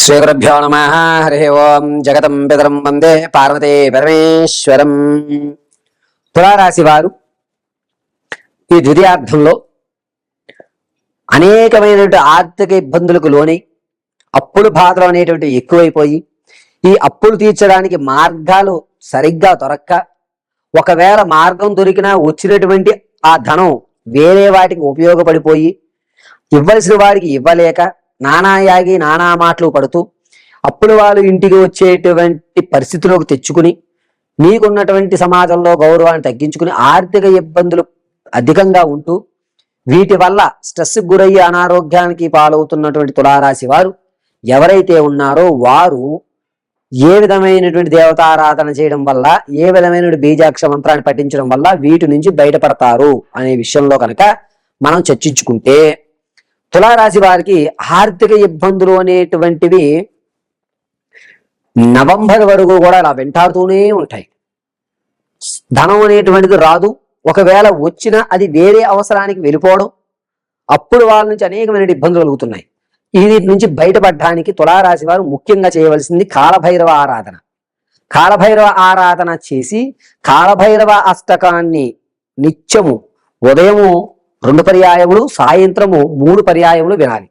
శ్రీగురుభ్యో నమః. హరి ఓం. జగతం పితరం వందే పార్వతీ పరమేశ్వరం. తులారాశి వారు ఈ ద్వితీయార్థంలో అనేకమైనటువంటి ఆర్థిక ఇబ్బందులకు లోనై అప్పులు బాధలు అనేటువంటి ఎక్కువైపోయి ఈ అప్పులు తీర్చడానికి మార్గాలు సరిగ్గా దొరక్క, ఒకవేళ మార్గం దొరికినా వచ్చినటువంటి ఆ ధనం వేరే వాటికి ఉపయోగపడిపోయి ఇవ్వలసిన వాడికి ఇవ్వలేక నానా యాగి నానా మాటలు పడుతూ అప్పుడు వాళ్ళు ఇంటికి వచ్చేటువంటి పరిస్థితిలోకి తెచ్చుకుని మీకున్నటువంటి సమాజంలో గౌరవాన్ని తగ్గించుకుని ఆర్థిక ఇబ్బందులు అధికంగా ఉంటూ వీటి వల్ల స్ట్రెస్కి గురయ్యి అనారోగ్యానికి పాలవుతున్నటువంటి తులారాశి వారు ఎవరైతే ఉన్నారో వారు ఏ విధమైనటువంటి దేవతారాధన చేయడం వల్ల, ఏ విధమైనటువంటి బీజాక్ష మంత్రాన్ని పఠించడం వల్ల వీటి నుంచి బయటపడతారు అనే విషయంలో కనుక మనం చర్చించుకుంటే, తులారాశి వారికి ఆర్థిక ఇబ్బందులు అనేటువంటివి నవంబర్ వరకు కూడా అలా వెంటాడుతూనే ఉంటాయి. ధనం అనేటువంటిది రాదు, ఒకవేళ వచ్చినా అది వేరే అవసరానికి వెళ్ళిపోవడం, అప్పుడు వాళ్ళ నుంచి అనేకమైన ఇబ్బందులు కలుగుతున్నాయి. వీటి నుంచి బయటపడడానికి తులారాశి వారు ముఖ్యంగా చేయవలసింది కాలభైరవ ఆరాధన. కాలభైరవ ఆరాధన చేసి కాలభైరవ అష్టకాన్ని నిత్యము ఉదయము 2 పర్యాయములు, సాయంత్రము 3 పర్యాయములు వినాలి.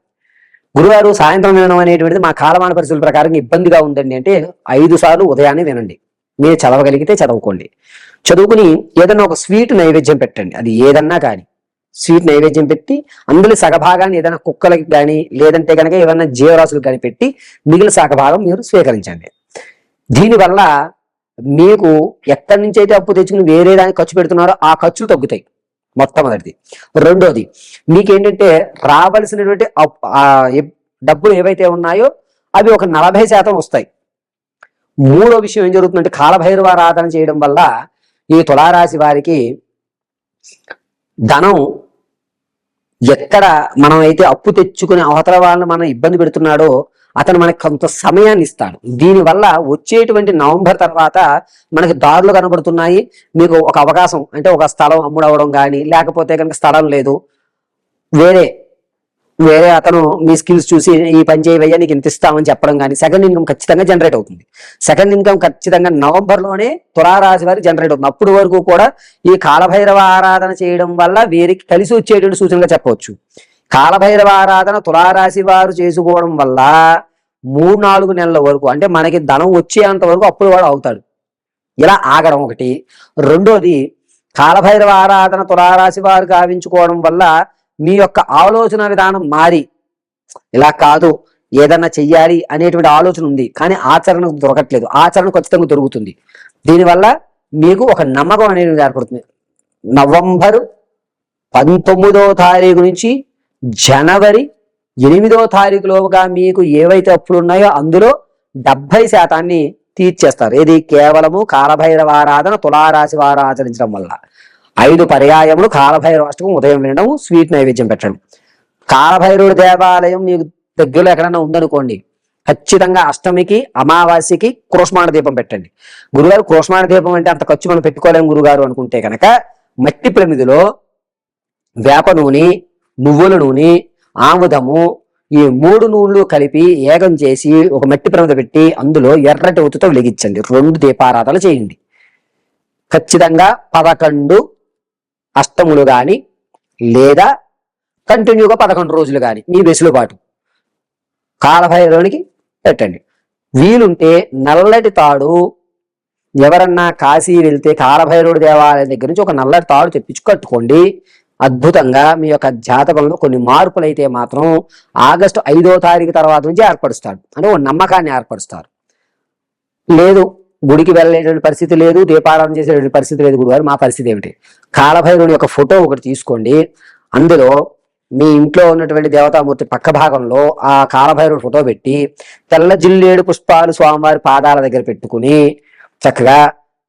గురువారు సాయంత్రం వినడం అనేటువంటిది మా కాలమాన పరిస్థితుల ప్రకారం ఇబ్బందిగా ఉందండి అంటే 5 సార్లు ఉదయాన్నే వినండి. మీరు చదవగలిగితే చదువుకోండి. చదువుకుని ఏదన్నా ఒక స్వీట్ నైవేద్యం పెట్టండి. అది ఏదన్నా కానీ స్వీట్ నైవేద్యం పెట్టి అందులో సగభాగాన్ని ఏదైనా కుక్కలకి కానీ లేదంటే కనుక ఏదైనా జీవరాశులకు కానీ పెట్టి మిగిలిన సగభాగం మీరు స్వీకరించండి. దీనివల్ల మీకు ఎక్కడి నుంచి అయితే అప్పు తెచ్చుకుని వేరే దానికి ఖర్చు పెడుతున్నారో ఆ ఖర్చులు తగ్గుతాయి. మొట్టమొదటిది. రెండోది, మీకేంటంటే రావలసినటువంటి డబ్బులు ఏవైతే ఉన్నాయో అవి ఒక 40% వస్తాయి. మూడో విషయం ఏం జరుగుతుందంటే, కాలభైరవ ఆరాధన చేయడం వల్ల ఈ తులారాశి వారికి ధనం ఎక్కడ మనం అయితే అప్పు తెచ్చుకుని అవతల వాళ్ళని మనం ఇబ్బంది పెడుతున్నాడో అతను మనకి కొంత సమయాన్ని ఇస్తాడు. దీనివల్ల వచ్చేటువంటి నవంబర్ తర్వాత మనకి దారులు కనబడుతున్నాయి. మీకు ఒక అవకాశం అంటే ఒక స్థలం అమ్ముడవడం కానీ, లేకపోతే కనుక స్థలం లేదు, వేరే అతను మీ స్కిల్స్ చూసి ఈ పని చేయవయ్యా నీకు ఇంత ఇస్తామని చెప్పడం కానీ, సెకండ్ ఇన్కమ్ ఖచ్చితంగా జనరేట్ అవుతుంది. సెకండ్ ఇన్కమ్ ఖచ్చితంగా నవంబర్లోనే తులారాశి వారికి జనరేట్ అవుతుంది. అప్పుడు వరకు కూడా ఈ కాలభైరవ ఆరాధన చేయడం వల్ల వీరికి కలిసి వచ్చేటువంటి సూచనగా చెప్పవచ్చు. కాలభైరవ ఆరాధన తులారాశి వారు చేసుకోవడం వల్ల 3-4 నెలల వరకు, అంటే మనకి ధనం వచ్చేంత వరకు అప్పుడు వాడు అవుతాడు. ఇలా ఆగడం ఒకటి. రెండోది, కాలభైరవ ఆరాధన తులారాశి వారు గావించుకోవడం వల్ల మీ యొక్క ఆలోచన విధానం మారి ఇలా కాదు ఏదన్నా చెయ్యాలి అనేటువంటి ఆలోచన ఉంది, కానీ ఆచరణకు దొరకట్లేదు. ఆచరణ ఖచ్చితంగా దొరుకుతుంది. దీనివల్ల మీకు ఒక నమ్మకం అనేది ఏర్పడుతుంది. నవంబర్ 19వ తారీఖు నుంచి జనవరి 8వ తారీఖులోగా మీకు ఏవైతే అప్పులు ఉన్నాయో అందులో 70% తీర్చేస్తారు. ఇది కేవలము కాలభైరవ ఆరాధన తులారాశి వారు ఆచరించడం వల్ల. 5 పర్యాయములు కాలభైరవ అష్టకం ఉదయం వినడం, స్వీట్ నైవేద్యం పెట్టడం. కాలభైరవుడి దేవాలయం మీకు దగ్గరలో ఎక్కడన్నా ఉందనుకోండి, ఖచ్చితంగా అష్టమికి అమావాస్యకి క్రోష్మాణ దీపం పెట్టండి. గురుగారు క్రోష్మాణ దీపం అంటే అంత ఖర్చు మనం పెట్టుకోలేము గురుగారు అనుకుంటే కనుక మట్టి ప్రమిదిలో వేప నూనె, నువ్వుల నూనె, ఆముదము ఈ 3 నూనెలు కలిపి ఏకం చేసి ఒక మట్టి ప్రమిద పెట్టి అందులో ఎర్రటి ఒత్తుతో వెలిగించండి. 2 దీపారాధనలు చేయండి. ఖచ్చితంగా 11 అష్టములు కానీ లేదా కంటిన్యూగా 11 రోజులు కానీ మీ వెసులుబాటు కాలభైరవునికి పెట్టండి. వీలుంటే నల్లటి తాడు, ఎవరన్నా కాశీ వెళ్తే కాలభైరవుడి దేవాలయం దగ్గర నుంచి ఒక నల్లటి తాడు తెప్పించి కట్టుకోండి. అద్భుతంగా మీ యొక్క జాతకంలో కొన్ని మార్పులు అయితే మాత్రం ఆగస్టు 5వ తారీఖు తర్వాత నుంచి ఏర్పరుస్తాడు. అంటే ఒక నమ్మకాన్ని ఏర్పరుస్తారు. లేదు గుడికి వెళ్ళేటువంటి పరిస్థితి లేదు, దీపారాధన చేసేటువంటి పరిస్థితి లేదు గురుగారు, మా పరిస్థితి ఏమిటి? కాలభైరవుని యొక్క ఫోటో ఒకటి తీసుకోండి. అందులో మీ ఇంట్లో ఉన్నటువంటి దేవతామూర్తి పక్క భాగంలో ఆ కాలభైరవుడి ఫోటో పెట్టి తెల్ల జిల్లేడు పుష్పాలు స్వామివారి పాదాల దగ్గర పెట్టుకుని చక్కగా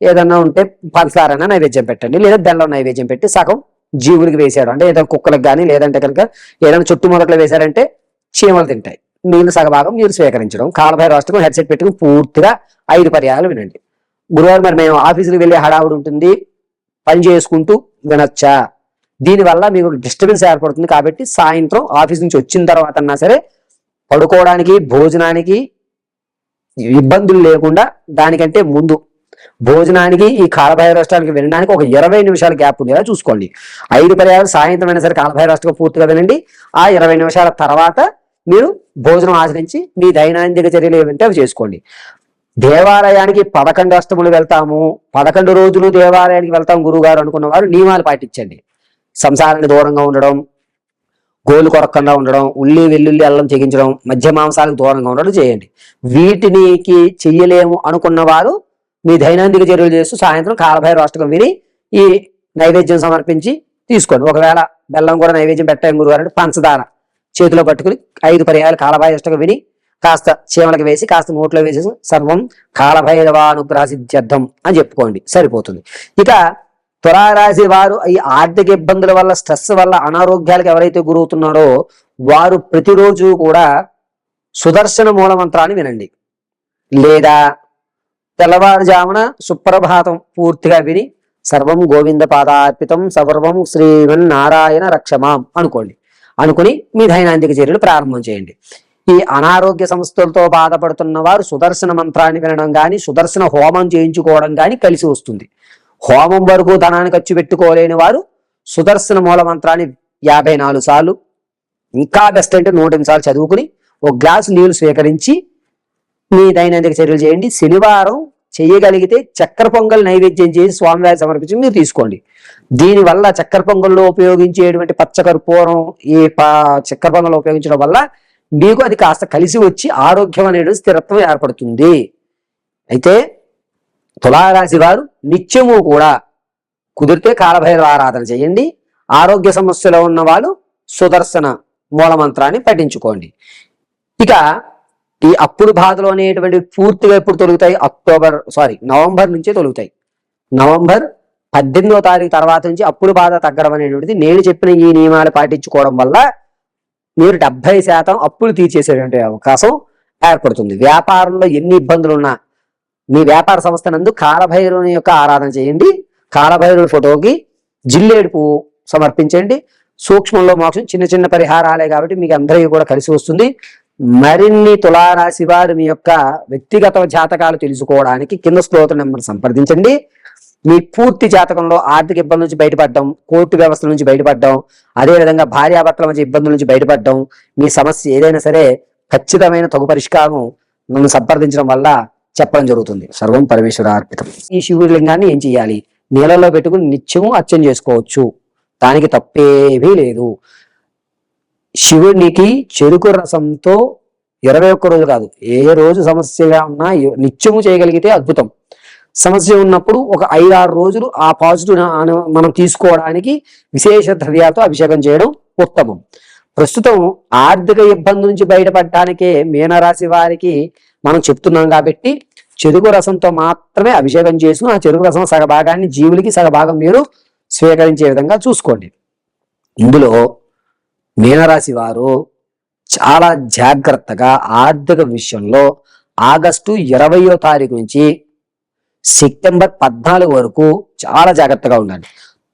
ఏదన్నా ఉంటే పంచదారైనా నైవేద్యం పెట్టండి, లేదా బెల్లం నైవేద్యం పెట్టి సగం జీవులకి వేసాడు అంటే ఏదైనా కుక్కలకు కానీ, లేదంటే కనుక ఏదైనా చుట్టుముదట్లో వేశారంటే చీమలు తింటాయి. మిగిలిన సగభాగం మీరు స్వీకరించడం. కాలభైరవ అష్టకం హెడ్సెట్ పెట్టుకుని పూర్తిగా 5 పర్యాయాలు వినండి. గురువారం మరి మేము ఆఫీసులకు వెళ్ళే హడావుడి ఉంటుంది, పని చేసుకుంటూ వినొచ్చా? దీనివల్ల మీకు డిస్టర్బెన్స్ ఏర్పడుతుంది. కాబట్టి సాయంత్రం ఆఫీస్ నుంచి వచ్చిన తర్వాత అన్నా సరే పడుకోవడానికి, భోజనానికి ఇబ్బందులు లేకుండా దానికంటే ముందు భోజనానికి ఈ కాలభైరవాష్టకానికి వినడానికి ఒక 20 నిమిషాల గ్యాప్ ఉండేలా చూసుకోండి. 5 పర్యాలు సాయంత్రం అయినా సరే కాలభైరవాష్టకం పూర్తిగా వినండి. ఆ 20 నిమిషాల తర్వాత మీరు భోజనం ఆచరించి మీ దైనందిక చర్యలు ఏమంటే అవి చేసుకోండి. దేవాలయానికి 11 అష్టములు వెళ్తాము, 11 రోజులు దేవాలయానికి వెళ్తాం గురువుగారు అనుకున్న వారు నియమాలు పాటించండి. సంసారానికి దూరంగా ఉండడం, గోలు కొరకుండా ఉండడం, ఉల్లి వెల్లుల్లి అల్లం తెగించడం, మధ్య మాంసాలకు దూరంగా ఉండడం చేయండి. వీటికి చెయ్యలేము అనుకున్న వారు మీ దైనందిక చర్యలు చేస్తూ సాయంత్రం కాలభైరవాష్టకం విని ఈ నైవేద్యం సమర్పించి తీసుకోండి. ఒకవేళ బెల్లం కూడా నైవేద్యం పెట్టాం గురుగారు అంటే పంచదార చేతిలో పట్టుకుని 5 పర్యాలు కాలభైరవాష్టకం విని కాస్త చీమలకు వేసి కాస్త నోట్లో వేసేసి సర్వం కాలభైరవానుగ్రహ సిద్ధ్యర్థం అని చెప్పుకోండి, సరిపోతుంది. ఇక తులారాశి వారు ఈ ఆర్థిక ఇబ్బందుల వల్ల, స్ట్రెస్ వల్ల, అనారోగ్యాలకు ఎవరైతే గురవుతున్నారో వారు ప్రతిరోజు కూడా సుదర్శన మూల మంత్రాన్ని వినండి. లేదా తెల్లవారుజామున సుప్రభాతం పూర్తిగా విని సర్వం గోవింద పాదార్పితం సర్వం శ్రీమన్నారాయణ రక్షమాం అనుకుని మీ దైనందిక చర్యలు ప్రారంభం చేయండి. ఈ అనారోగ్య సమస్యలతో బాధపడుతున్న వారు సుదర్శన మంత్రాన్ని వినడం కానీ, సుదర్శన హోమం చేయించుకోవడం కానీ కలిసి వస్తుంది. హోమం వరకు ధనాన్ని ఖర్చు పెట్టుకోలేని వారు సుదర్శన మూల మంత్రాన్ని 54 సార్లు, ఇంకా బెస్ట్ అంటే 108 సార్లు చదువుకుని ఒక గ్లాసు నీళ్లు స్వీకరించి మీ దైనందిక చర్యలు చేయండి. శనివారం చేయగలిగితే చక్కెర పొంగల్ నైవేద్యం చేసి స్వామివారి సమర్పించి మీరు తీసుకోండి. దీనివల్ల చక్కెర పొంగల్లో ఉపయోగించేటువంటి పచ్చకర్పూరం ఈ చక్కెర పొంగల్లో ఉపయోగించడం వల్ల మీకు అది కాస్త కలిసి వచ్చి ఆరోగ్యం అనేది స్థిరత్వం ఏర్పడుతుంది. అయితే తులారాశి వారు నిత్యము కూడా కుదిరితే కాలభైరవ ఆరాధన చేయండి. ఆరోగ్య సమస్యలో ఉన్న వాళ్ళు సుదర్శన మూలమంత్రాన్ని పఠించుకోండి. ఇక ఈ అప్పుడు బాధలు అనేటువంటి పూర్తిగా ఎప్పుడు తొలుగుతాయి? నవంబర్ నుంచే తొలుగుతాయి. నవంబర్ 18వ తారీఖు తర్వాత నుంచి అప్పుడు బాధ తగ్గడం అనేటువంటిది నేను చెప్పిన ఈ నియమాలు పాటించుకోవడం వల్ల మీరు 70% అప్పులు తీర్చేసేటువంటి అవకాశం ఏర్పడుతుంది. వ్యాపారంలో ఎన్ని ఇబ్బందులు ఉన్నా మీ వ్యాపార సంస్థ నందు కాలభైరవుని యొక్క ఆరాధన చేయండి. కాలభైరవుని ఫోటోకి జిల్లేడు పువ్వు సమర్పించండి. సూక్ష్మంలో మోక్షం, చిన్న చిన్న పరిహారాలే కాబట్టి మీకు అందరికీ కూడా కలిసి వస్తుంది. మరిన్ని తులారాశి వారు మీ యొక్క వ్యక్తిగత జాతకాలు తెలుసుకోవడానికి కింద స్తోత్ర నెంబర్ సంప్రదించండి. మీ పూర్తి జాతకంలో ఆర్థిక ఇబ్బందుల నుంచి బయటపడడం, కోర్టు వ్యవస్థ నుంచి బయటపడడం, అదేవిధంగా భార్యాభర్తల మధ్య ఇబ్బందుల నుంచి బయటపడడం, మీ సమస్య ఏదైనా సరే ఖచ్చితమైన తగు పరిష్కారం నన్ను సంప్రదించడం వల్ల చెప్పడం జరుగుతుంది. సర్వం పరమేశ్వర అర్పితం. ఈ శివలింగాన్ని ఏం చేయాలి? నీళ్ళలో పెట్టుకుని నిత్యము అర్చన చేసుకోవచ్చు, దానికి తప్పేమీ లేదు. శివునికి చెరుకు రసంతో 21 రోజు కాదు, ఏ రోజు సమస్యగా ఉన్నా నిత్యము చేయగలిగితే అద్భుతం. సమస్య ఉన్నప్పుడు ఒక 5-6 రోజులు ఆ పాజిటివ్ మనం తీసుకోవడానికి విశేష ద్రవ్యాలతో అభిషేకం చేయడం ఉత్తమం. ప్రస్తుతం ఆర్థిక ఇబ్బంది నుంచి బయటపడటానికే మీనరాశి వారికి మనం చెప్తున్నాం కాబట్టి చెరుకు రసంతో మాత్రమే అభిషేకం చేసుకుని ఆ చెరుకు రసం సగభాగాన్ని జీవులకి సగభాగం మీరు స్వీకరించే విధంగా చూసుకోండి. ఇందులో మీనరాశి వారు చాలా జాగ్రత్తగా ఆర్థిక విషయంలో ఆగస్టు 20వ తారీఖు నుంచి సెప్టెంబర్ 14 వరకు చాలా జాగ్రత్తగా ఉండండి.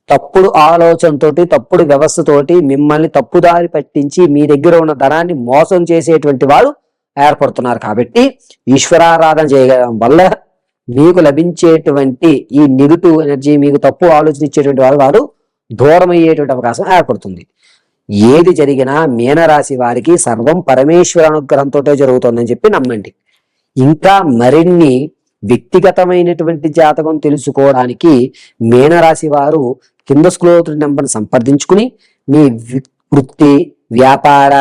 తప్పుడు ఆలోచనతోటి, తప్పుడు వ్యవస్థతోటి మిమ్మల్ని తప్పుదారి పట్టించి మీ దగ్గర ఉన్న ధనాన్ని మోసం చేసేటువంటి వారు ఏర్పడుతున్నారు. కాబట్టి ఈశ్వరారాధన చేయడం వల్ల మీకు లభించేటువంటి ఈ నెగిటివ్ ఎనర్జీ, మీకు తప్పు ఆలోచన ఇచ్చేటువంటి వారు దూరం అయ్యేటువంటి అవకాశం ఏర్పడుతుంది. ఏది జరిగినా మీనరాశి వారికి సర్వం పరమేశ్వర అనుగ్రహంతో జరుగుతుందని చెప్పి నమ్మండి. ఇంకా మరిన్ని వ్యక్తిగతమైనటువంటి జాతకం తెలుసుకోవడానికి మీనరాశి వారు కింద స్క్రోల్ నెంబర్ని సంప్రదించుకుని మీ వృత్తి, వ్యాపార,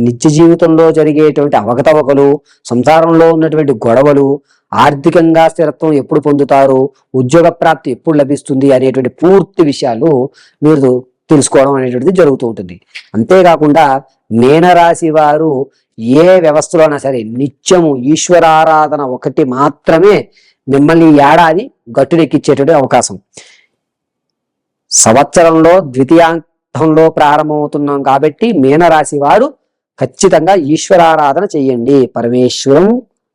నిత్య జీవితంలో జరిగేటువంటి అవకతవకలు, సంసారంలో ఉన్నటువంటి గొడవలు, ఆర్థికంగా స్థిరత్వం ఎప్పుడు పొందుతారు, ఉద్యోగ ప్రాప్తి ఎప్పుడు లభిస్తుంది అనేటువంటి పూర్తి విషయాలు మీరు తెలుసుకోవడం అనేటువంటిది జరుగుతూ ఉంటుంది. అంతేకాకుండా మీనరాశి వారు ఏ వ్యవస్థలోనా సరే నిత్యము ఈశ్వరారాధన ఒకటి మాత్రమే మిమ్మల్ని ఏడాది గట్టునెక్కించేటువంటి అవకాశం. సంవత్సరంలో ద్వితీయాంతంలో ప్రారంభమవుతున్నాం కాబట్టి మీనరాశి వారు ఖచ్చితంగా ఈశ్వరారాధన చెయ్యండి. పరమేశ్వరం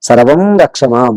సర్వం రక్షమాం.